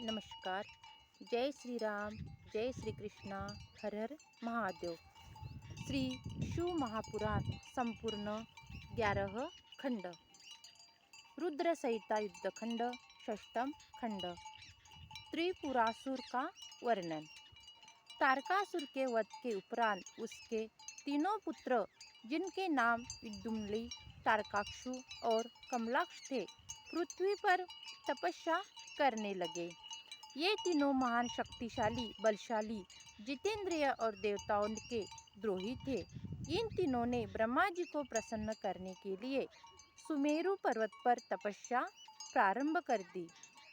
नमस्कार। जय श्री राम, जय श्री कृष्णा, हर हर महादेव। श्री शिव महापुराण संपूर्ण 11 खंड, रुद्र संहिता युद्ध खंड, षष्ठम खंड, त्रिपुरासुर का वर्णन। तारकासुर के वध के उपरांत उसके तीनों पुत्र, जिनके नाम विद्युम्न, तारकाक्षु और कमलाक्ष थे, पृथ्वी पर तपस्या करने लगे। ये तीनों महान, शक्तिशाली, बलशाली, जितेंद्रिय और देवताओं के द्रोही थे। इन तीनों ने ब्रह्मा जी को प्रसन्न करने के लिए सुमेरु पर्वत पर तपस्या प्रारंभ कर दी।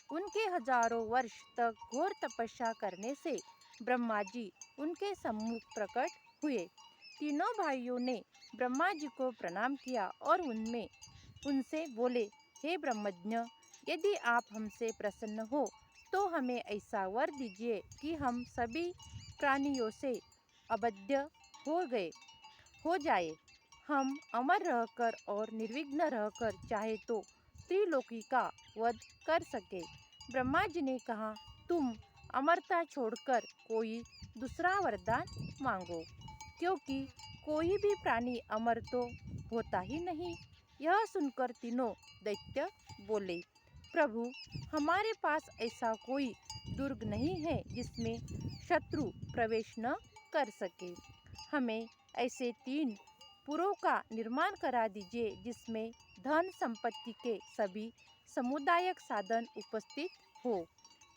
उनके हजारों वर्ष तक घोर तपस्या करने से ब्रह्मा जी उनके सम्मुख प्रकट हुए। तीनों भाइयों ने ब्रह्मा जी को प्रणाम किया और उनसे बोले, हे ब्रह्मज्ञ, यदि आप हमसे प्रसन्न हो तो हमें ऐसा वर दीजिए कि हम सभी प्राणियों से अबद्ध हो जाए। हम अमर रहकर और निर्विघ्न रहकर चाहे तो त्रिलोकी का वध कर सके। ब्रह्मा जी ने कहा, तुम अमरता छोड़कर कोई दूसरा वरदान मांगो, क्योंकि कोई भी प्राणी अमर तो होता ही नहीं। यह सुनकर तीनों दैत्य बोले, प्रभु, हमारे पास ऐसा कोई दुर्ग नहीं है जिसमें शत्रु प्रवेश न कर सके। हमें ऐसे 3 पुरों का निर्माण करा दीजिए जिसमें धन संपत्ति के सभी समुदायक साधन उपस्थित हो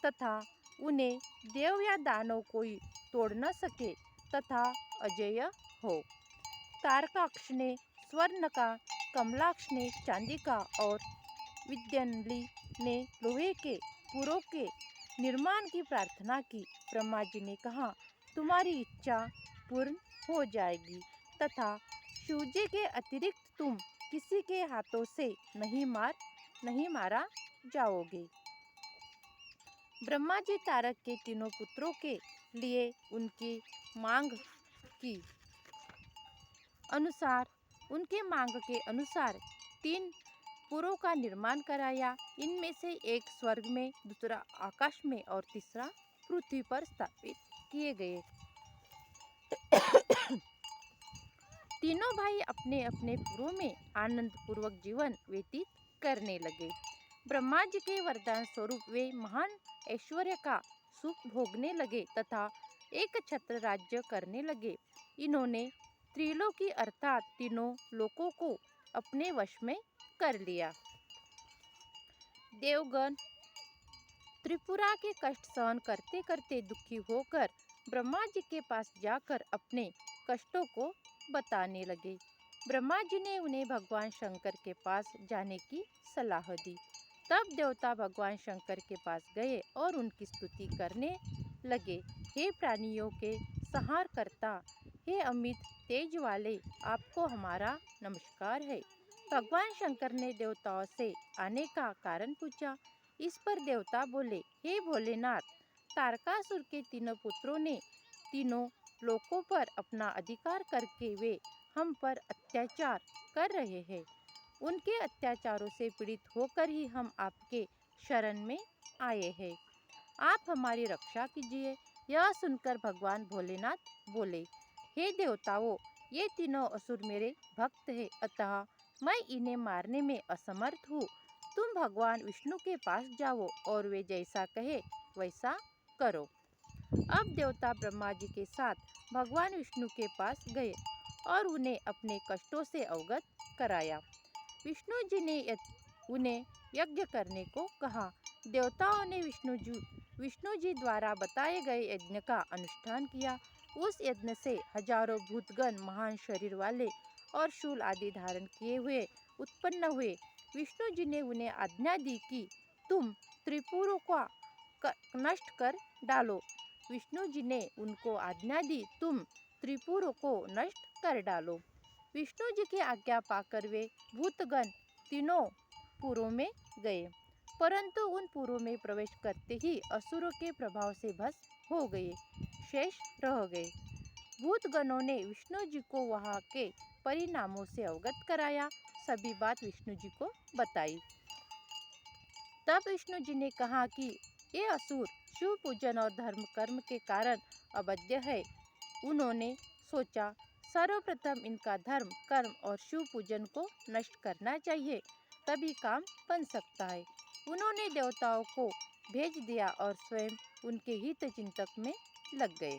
तथा उन्हें देव या दानव कोई तोड़ न सके तथा अजेय हो। तारकाक्ष ने स्वर्ण का, कमलाक्ष ने चांदी का और विद्युम्न ने लोहे के पुरों के निर्माण की प्रार्थना की। ब्रह्मा जी ने कहा, तुम्हारी इच्छा पूर्ण हो जाएगी तथा शिवजी के अतिरिक्त तुम किसी के हाथों से नहीं मारा जाओगे। ब्रह्मा जी तारक के तीनों पुत्रों के लिए उनकी मांग के अनुसार 3 पुरों का निर्माण कराया। इनमें से एक स्वर्ग में, दूसरा आकाश में और तीसरा पृथ्वी पर स्थापित किए गए। तीनों भाई अपने अपने पुरों में आनंद पूर्वक जीवन व्यतीत करने लगे। ब्रह्मा जी के वरदान स्वरूप वे महान ऐश्वर्य का सुख भोगने लगे तथा एक छत्र राज्य करने लगे। इन्होंने त्रिलोकी अर्थात तीनों लोकों को अपने वश में कर लिया। देवगण त्रिपुरा के कष्ट सहन करते करते दुखी होकर ब्रह्मा जी के पास जाकर अपने कष्टों को बताने लगे। ब्रह्मा जी ने उन्हें भगवान शंकर के पास जाने की सलाह दी। तब देवता भगवान शंकर के पास गए और उनकी स्तुति करने लगे। हे प्राणियों के संहारकर्ता, हे अमित तेज वाले, आपको हमारा नमस्कार है। भगवान शंकर ने देवताओं से आने का कारण पूछा। इस पर देवता बोले, हे भोलेनाथ, तारकासुर के तीनों पुत्रों ने तीनों लोकों पर अपना अधिकार करके वे हम पर अत्याचार कर रहे हैं। उनके अत्याचारों से पीड़ित होकर ही हम आपके शरण में आए हैं। आप हमारी रक्षा कीजिए। यह सुनकर भगवान भोलेनाथ बोले, हे देवताओं, ये तीनों असुर मेरे भक्त हैं, अतः मैं इन्हें मारने में असमर्थ हूँ। तुम भगवान विष्णु के पास जाओ और वे जैसा कहे वैसा करो। अब देवता ब्रह्मा जी के साथ भगवान विष्णु के पास गए और उन्हें अपने कष्टों से अवगत कराया। विष्णु जी ने उन्हें यज्ञ करने को कहा। देवताओं ने विष्णु जी द्वारा बताए गए यज्ञ का अनुष्ठान किया। उस यज्ञ से हजारों भूतगण महान शरीर वाले और शूल आदि धारण किए हुए उत्पन्न हुए। विष्णु जी ने उन्हें आज्ञा दी कि तुम त्रिपुरों का नष्ट कर डालो। विष्णु जी ने उनको आज्ञा दी, तुम त्रिपुरों को नष्ट कर डालो। विष्णु जी की आज्ञा पाकर वे भूतगण तीनों पुरों में गए, परंतु उन पुरों में प्रवेश करते ही असुरों के प्रभाव से भस्म हो गए, शेष रह गए। भूतगणों ने विष्णु जी को वहाँ के परिणामों से अवगत कराया, सभी बात विष्णु जी को बताई। तब विष्णु जी ने कहा कि ये असुर शिव पूजन और धर्म कर्म के कारण अवध्य है। उन्होंने सोचा सर्वप्रथम इनका धर्म कर्म और शिव पूजन को नष्ट करना चाहिए, तभी काम बन सकता है। उन्होंने देवताओं को भेज दिया और स्वयं उनके हित चिंतक में लग गए।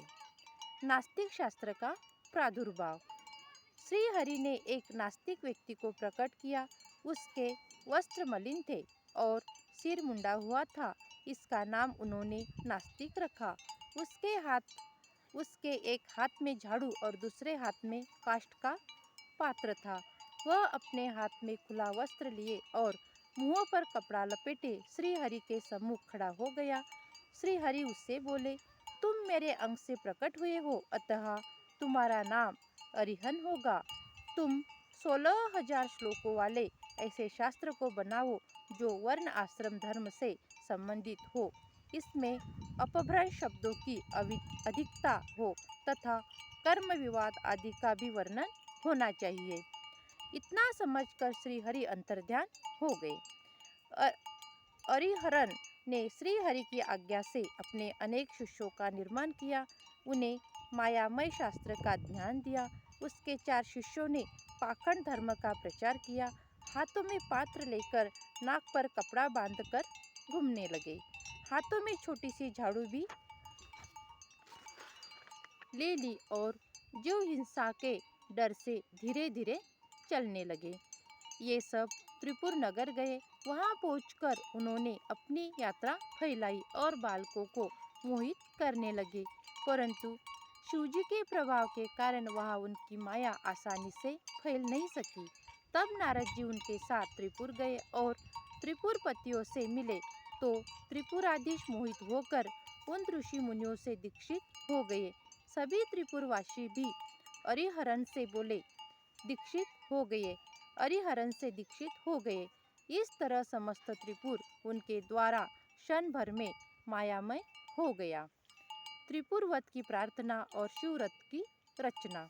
नास्तिक शास्त्र का प्रादुर्भाव। श्री हरि ने एक नास्तिक व्यक्ति को प्रकट किया। उसके वस्त्र मलिन थे और सिर मुंडा हुआ था, इसका नाम उन्होंने नास्तिक रखा। उसके एक हाथ में झाड़ू और दूसरे हाथ में काष्ठ का पात्र था। वह अपने हाथ में खुला वस्त्र लिए और मुंह पर कपड़ा लपेटे श्री हरि के सम्मुख खड़ा हो गया। श्री हरि उससे बोले, तुम मेरे अंग से प्रकट हुए हो, अतः तुम्हारा नाम अरिहन होगा। तुम 16,000 श्लोकों वाले ऐसे शास्त्र को बनाओ जो वर्ण आश्रम धर्म से संबंधित हो, इसमें अपभ्रंश शब्दों की अधिकता हो तथा कर्म विवाद आदि का भी वर्णन होना चाहिए। इतना समझकर श्री हरि अंतर्ध्यान हो गए। अरिहरन ने श्री हरि की आज्ञा से अपने अनेक शिष्यों का निर्माण किया। उन्हें मायामय शास्त्र का ध्यान दिया। उसके 4 शिष्यों ने पाखंड धर्म का प्रचार किया। हाथों में पात्र लेकर नाक पर कपड़ा बांधकर घूमने लगे। हाथों में छोटी सी झाड़ू भी ले ली और जीव हिंसा के डर से धीरे धीरे चलने लगे। ये सब त्रिपुर नगर गए। वहां पहुंचकर उन्होंने अपनी यात्रा फैलाई और बालकों को मोहित करने लगे, परंतु शिवजी के प्रभाव के कारण वहां उनकी माया आसानी से फैल नहीं सकी। तब नारद जी उनके साथ त्रिपुर गए और त्रिपुरपतियों से मिले तो त्रिपुराधीश मोहित होकर उन ऋषि मुनियों से दीक्षित हो गए। सभी त्रिपुरवासी भी अरिहरन से बोले दीक्षित हो गए, अरिहरन से दीक्षित हो गए। इस तरह समस्त त्रिपुर उनके द्वारा क्षण भर में मायामय हो गया। त्रिपुरवत की प्रार्थना और शिवव्रत की रचना।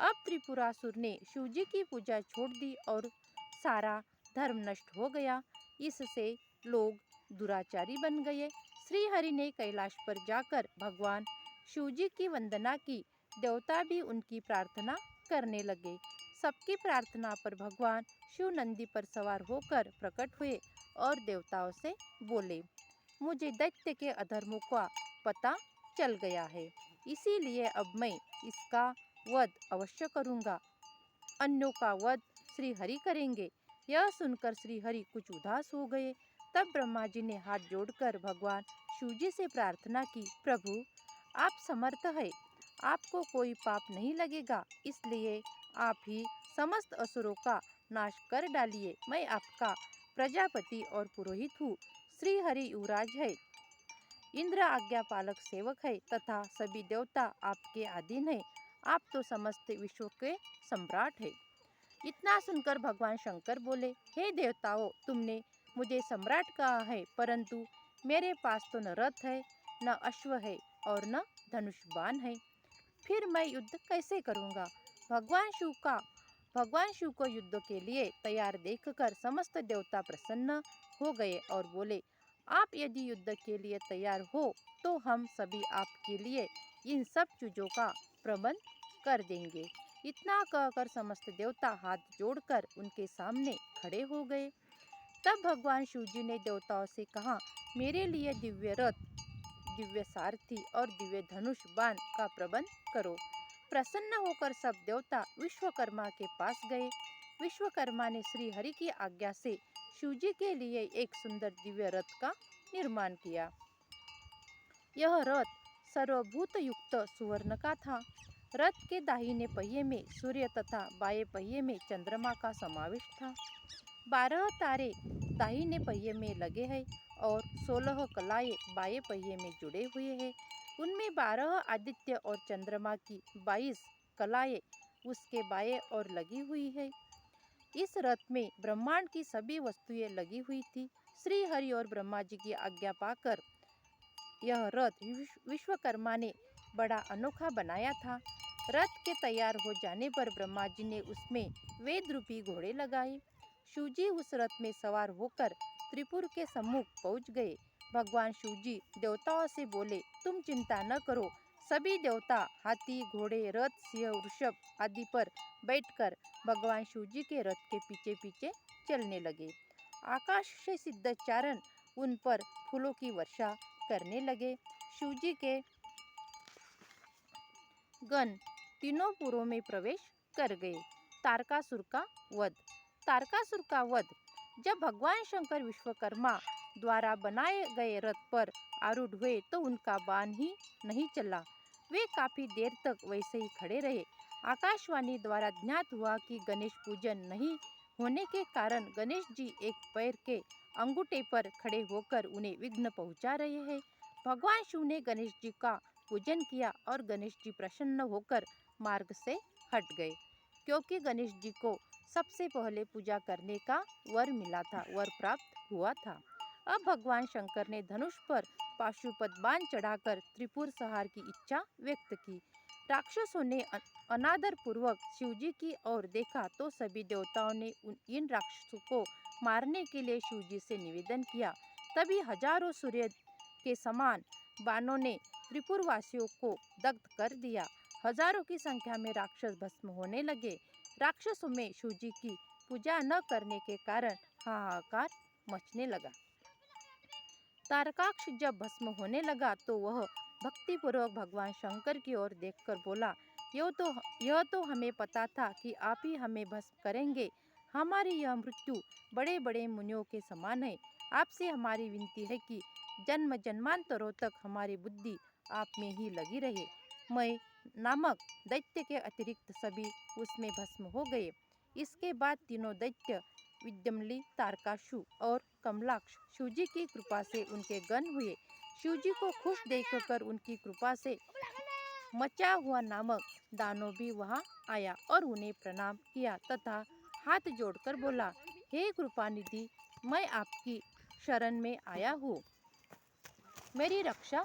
अब त्रिपुरासुर ने शिवजी की पूजा छोड़ दी और सारा धर्म नष्ट हो गया। इससे लोग दुराचारी बन गए। श्री हरि ने कैलाश पर जाकर भगवान शिवजी की वंदना की। देवता भी उनकी प्रार्थना करने लगे। सबकी प्रार्थना पर भगवान शिव नंदी पर सवार होकर प्रकट हुए और देवताओं से बोले, मुझे दैत्य के अधर्मों का पता चल गया है, इसीलिए अब मैं इसका वध अवश्य करूंगा। अन्यों का वध श्री हरि करेंगे। यह सुनकर श्री हरि कुछ उदास हो गए। तब ब्रह्मा जी ने हाथ जोड़कर भगवान शिवजी से प्रार्थना की, प्रभु आप समर्थ है, आपको कोई पाप नहीं लगेगा, इसलिए आप ही समस्त असुरों का नाश कर डालिए। मैं आपका प्रजापति और पुरोहित हूँ। श्री हरि युवराज है, इंद्र आज्ञा पालक सेवक है तथा सभी देवता आपके अधीन है। आप तो समस्त विश्व के सम्राट है। इतना सुनकर भगवान शंकर बोले, हे देवताओं, तुमने मुझे सम्राट कहा है, परंतु मेरे पास तो न रथ है, न अश्व है और न धनुष बाण है, फिर मैं युद्ध कैसे करूंगा। भगवान शिव को युद्ध के लिए तैयार देखकर समस्त देवता प्रसन्न हो गए और बोले, आप यदि युद्ध के लिए तैयार हो तो हम सभी आपके लिए इन सब चीजों का प्रबंध कर देंगे। इतना कहकर समस्त देवता हाथ जोड़कर उनके सामने खड़े हो गए। तब भगवान शिवजी ने देवताओं से कहा, मेरे लिए दिव्य रथ, दिव्य सारथी और दिव्य धनुष बाण का प्रबंध करो। प्रसन्न होकर सब देवता विश्वकर्मा के पास गए। विश्वकर्मा ने श्री हरि की आज्ञा से शिवजी के लिए एक सुंदर दिव्य रथ का निर्माण किया। यह रथ सर्वभूत युक्त सुवर्ण का था। रथ के दाहिने पहिए में सूर्य तथा बाएं पहिए में चंद्रमा का समावेश था। 12 तारे दाहिने पहिए में लगे हैं और 16 कलाएं बाएं पहिए में जुड़े हुए हैं। उनमें 12 आदित्य और चंद्रमा की 22 कलाएं उसके बाएं ओर लगी हुई है। इस रथ में ब्रह्मांड की सभी वस्तुएं लगी हुई थी। श्री हरि और ब्रह्मा जी की आज्ञा पाकर यह रथ विश्वकर्मा ने बड़ा अनोखा बनाया था। रथ के तैयार हो जाने पर ब्रह्मा जी ने उसमें वेद रूपी घोड़े लगाए। शिवजी उस रथ में सवार होकर त्रिपुर के सम्मुख पहुंच गए। भगवान शिवजी देवताओं से बोले, तुम चिंता न करो। सभी देवता हाथी, घोड़े, रथ, सिंह, वृषभ आदि पर बैठकर भगवान शिवजी के रथ के पीछे पीछे चलने लगे। आकाश से सिद्ध चारण उन पर फूलों की वर्षा करने लगे। शिवजी के गण तीनों पुरों में प्रवेश कर गए। तारकासुर का वध। तारकासुर का वध। जब भगवान शंकर विश्वकर्मा द्वारा बनाए गए रथ पर आरूढ़ हुए तो उनका बाण ही नहीं चला। वे काफी देर तक वैसे ही खड़े रहे। आकाशवाणी द्वारा ज्ञात हुआ कि गणेश पूजन नहीं होने के कारण गणेश जी एक पैर के अंगूठे पर खड़े होकर उन्हें विघ्न पहुंचा रहे हैं। भगवान शिव ने गणेश जी का पूजन किया और गणेश जी प्रसन्न होकर मार्ग से हट गए, क्योंकि गणेश जी को सबसे पहले पूजा करने का वर मिला था, वर प्राप्त हुआ था। अब भगवान शंकर ने धनुष पर पाशुपत बाण चढ़ाकर त्रिपुर संहार की इच्छा व्यक्त की। राक्षसों ने अनादर पूर्वक शिवजी की ओर देखा तो सभी देवताओं ने इन राक्षसों को मारने के लिए शिवजी से निवेदन किया। तभी हजारों सूर्य के समान बाणों ने त्रिपुरवासियों को दग्ध कर दिया। हजारों की संख्या में राक्षस भस्म होने लगे। राक्षसों में शिवजी की पूजा न करने के कारण हाहाकार मचने लगा। तारकाक्ष जब भस्म होने लगा तो वह भक्तिपूर्वक भगवान शंकर की ओर देखकर बोला, यह तो हमें पता था कि आप ही हमें भस्म करेंगे। हमारी यह मृत्यु बड़े बड़े मुनियों के समान है। आपसे हमारी विनती है कि जन्म जन्मांतरों तक हमारी बुद्धि आप में ही लगी रहे। मैं नामक दैत्य के अतिरिक्त सभी उसमें भस्म हो गए। इसके बाद तीनों दैत्य विद्यमली, तारकासु और कमलाक्ष शिवजी की कृपा से उनके गण हुए। शिवजी को खुश देखकर उनकी कृपा से मचा हुआ नामक दानव भी वहां आया और उन्हें प्रणाम किया तथा हाथ जोड़कर बोला, हे कृपानिधि, मैं आपकी शरण में आया हूँ, मेरी रक्षा